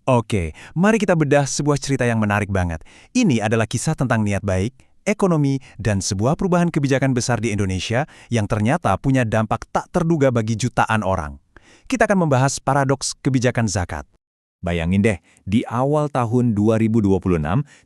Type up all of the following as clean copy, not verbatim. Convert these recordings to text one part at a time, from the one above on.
Oke, mari kita bedah sebuah cerita yang menarik banget. Ini adalah kisah tentang niat baik, ekonomi, dan sebuah perubahan kebijakan besar di Indonesia yang ternyata punya dampak tak terduga bagi jutaan orang. Kita akan membahas paradoks kebijakan zakat. Bayangin deh, di awal tahun 2026,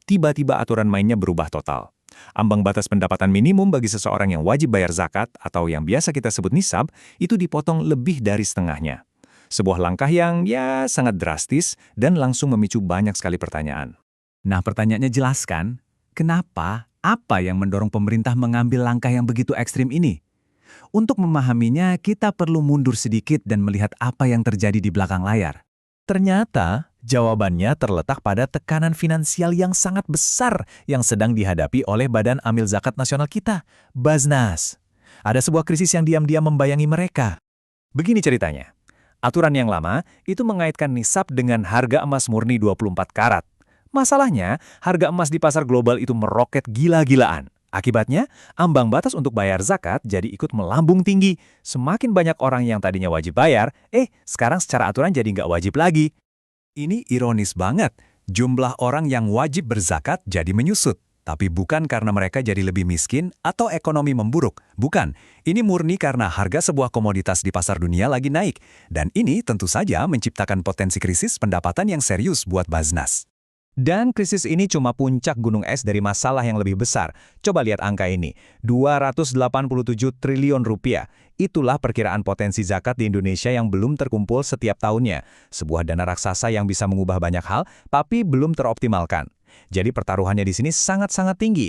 tiba-tiba aturan mainnya berubah total. Ambang batas pendapatan minimum bagi seseorang yang wajib bayar zakat atau yang biasa kita sebut nisab, itu dipotong lebih dari setengahnya. Sebuah langkah yang sangat drastis dan langsung memicu banyak sekali pertanyaan. Nah, pertanyaannya jelaskan, kenapa, apa yang mendorong pemerintah mengambil langkah yang begitu ekstrim ini? Untuk memahaminya, kita perlu mundur sedikit dan melihat apa yang terjadi di belakang layar. Ternyata, jawabannya terletak pada tekanan finansial yang sangat besar yang sedang dihadapi oleh Badan Amil Zakat Nasional kita, Baznas. Ada sebuah krisis yang diam-diam membayangi mereka. Begini ceritanya. Aturan yang lama itu mengaitkan nisab dengan harga emas murni 24 karat. Masalahnya, harga emas di pasar global itu meroket gila-gilaan. Akibatnya, ambang batas untuk bayar zakat jadi ikut melambung tinggi. Semakin banyak orang yang tadinya wajib bayar, sekarang secara aturan jadi nggak wajib lagi. Ini ironis banget. Jumlah orang yang wajib berzakat jadi menyusut. Tapi bukan karena mereka jadi lebih miskin atau ekonomi memburuk. Bukan, ini murni karena harga sebuah komoditas di pasar dunia lagi naik. Dan ini tentu saja menciptakan potensi krisis pendapatan yang serius buat Baznas. Dan krisis ini cuma puncak gunung es dari masalah yang lebih besar. Coba lihat angka ini, 287 triliun rupiah. Itulah perkiraan potensi zakat di Indonesia yang belum terkumpul setiap tahunnya. Sebuah dana raksasa yang bisa mengubah banyak hal, tapi belum teroptimalkan. Jadi pertaruhannya di sini sangat-sangat tinggi.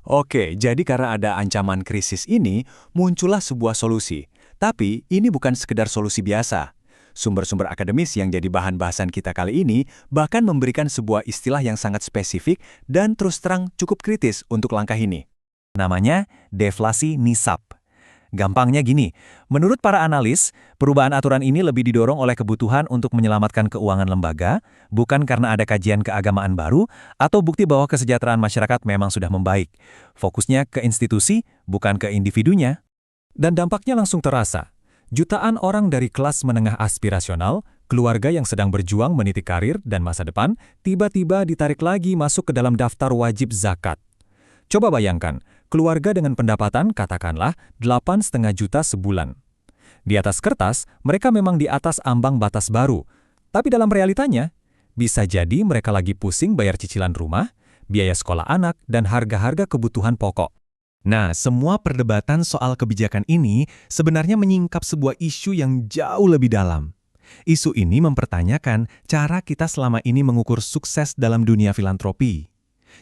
Oke, jadi karena ada ancaman krisis ini, muncullah sebuah solusi. Tapi ini bukan sekedar solusi biasa. Sumber-sumber akademis yang jadi bahan bahasan kita kali ini bahkan memberikan sebuah istilah yang sangat spesifik dan terus terang cukup kritis untuk langkah ini. Namanya deflasi nisab. Gampangnya gini, menurut para analis, perubahan aturan ini lebih didorong oleh kebutuhan untuk menyelamatkan keuangan lembaga, bukan karena ada kajian keagamaan baru atau bukti bahwa kesejahteraan masyarakat memang sudah membaik. Fokusnya ke institusi, bukan ke individunya. Dan dampaknya langsung terasa. Jutaan orang dari kelas menengah aspirasional, keluarga yang sedang berjuang meniti karir dan masa depan, tiba-tiba ditarik lagi masuk ke dalam daftar wajib zakat. Coba bayangkan, keluarga dengan pendapatan katakanlah 8,5 juta sebulan. Di atas kertas, mereka memang di atas ambang batas baru. Tapi dalam realitanya, bisa jadi mereka lagi pusing bayar cicilan rumah, biaya sekolah anak, dan harga-harga kebutuhan pokok. Nah, semua perdebatan soal kebijakan ini sebenarnya menyingkap sebuah isu yang jauh lebih dalam. Isu ini mempertanyakan cara kita selama ini mengukur sukses dalam dunia filantropi.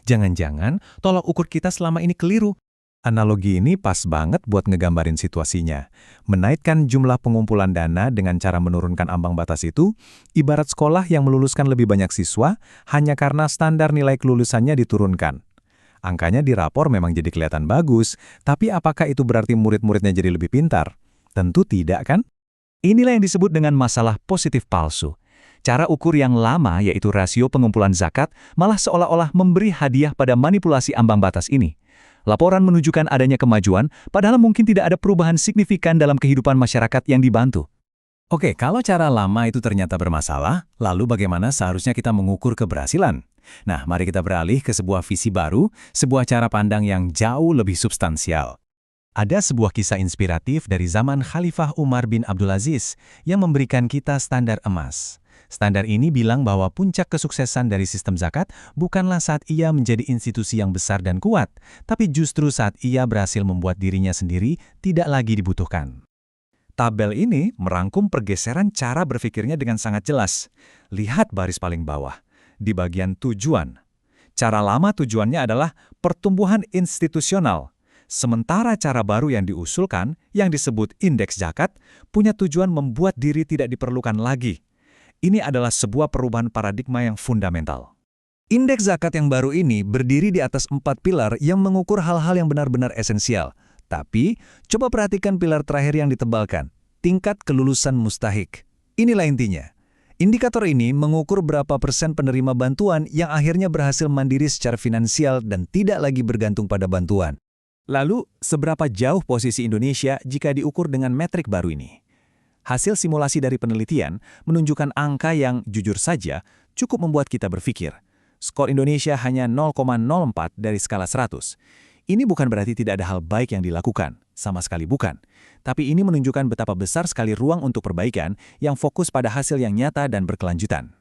Jangan-jangan tolak ukur kita selama ini keliru. Analogi ini pas banget buat ngegambarin situasinya. Menaikkan jumlah pengumpulan dana dengan cara menurunkan ambang batas itu, ibarat sekolah yang meluluskan lebih banyak siswa hanya karena standar nilai kelulusannya diturunkan. Angkanya di rapor memang jadi kelihatan bagus, tapi apakah itu berarti murid-muridnya jadi lebih pintar? Tentu tidak, kan? Inilah yang disebut dengan masalah positif palsu. Cara ukur yang lama, yaitu rasio pengumpulan zakat, malah seolah-olah memberi hadiah pada manipulasi ambang batas ini. Laporan menunjukkan adanya kemajuan, padahal mungkin tidak ada perubahan signifikan dalam kehidupan masyarakat yang dibantu. Oke, kalau cara lama itu ternyata bermasalah, lalu bagaimana seharusnya kita mengukur keberhasilan? Nah, mari kita beralih ke sebuah visi baru, sebuah cara pandang yang jauh lebih substansial. Ada sebuah kisah inspiratif dari zaman Khalifah Umar bin Abdul Aziz yang memberikan kita standar emas. Standar ini bilang bahwa puncak kesuksesan dari sistem zakat bukanlah saat ia menjadi institusi yang besar dan kuat, tapi justru saat ia berhasil membuat dirinya sendiri tidak lagi dibutuhkan. Tabel ini merangkum pergeseran cara berpikirnya dengan sangat jelas. Lihat baris paling bawah. Di bagian tujuan. Cara lama tujuannya adalah pertumbuhan institusional. Sementara cara baru yang diusulkan, yang disebut indeks zakat, punya tujuan membuat diri tidak diperlukan lagi. Ini adalah sebuah perubahan paradigma yang fundamental. Indeks zakat yang baru ini berdiri di atas 4 pilar yang mengukur hal-hal yang benar-benar esensial. Tapi, coba perhatikan pilar terakhir yang ditebalkan, tingkat kelulusan mustahik. Inilah intinya. Indikator ini mengukur berapa persen penerima bantuan yang akhirnya berhasil mandiri secara finansial dan tidak lagi bergantung pada bantuan. Lalu, seberapa jauh posisi Indonesia jika diukur dengan metrik baru ini? Hasil simulasi dari penelitian menunjukkan angka yang, jujur saja, cukup membuat kita berpikir. Skor Indonesia hanya 0,04 dari skala 100. Ini bukan berarti tidak ada hal baik yang dilakukan, sama sekali bukan. Tapi ini menunjukkan betapa besar sekali ruang untuk perbaikan yang fokus pada hasil yang nyata dan berkelanjutan.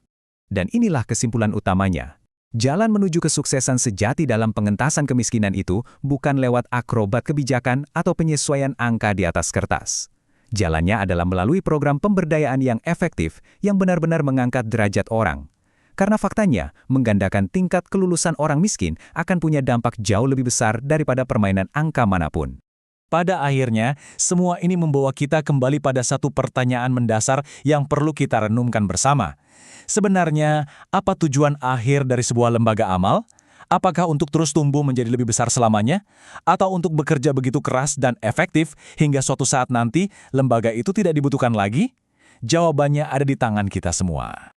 Dan inilah kesimpulan utamanya. Jalan menuju kesuksesan sejati dalam pengentasan kemiskinan itu bukan lewat akrobat kebijakan atau penyesuaian angka di atas kertas. Jalannya adalah melalui program pemberdayaan yang efektif yang benar-benar mengangkat derajat orang. Karena faktanya, menggandakan tingkat kelulusan orang miskin akan punya dampak jauh lebih besar daripada permainan angka manapun. Pada akhirnya, semua ini membawa kita kembali pada satu pertanyaan mendasar yang perlu kita renungkan bersama. Sebenarnya, apa tujuan akhir dari sebuah lembaga amal? Apakah untuk terus tumbuh menjadi lebih besar selamanya? Atau untuk bekerja begitu keras dan efektif hingga suatu saat nanti lembaga itu tidak dibutuhkan lagi? Jawabannya ada di tangan kita semua.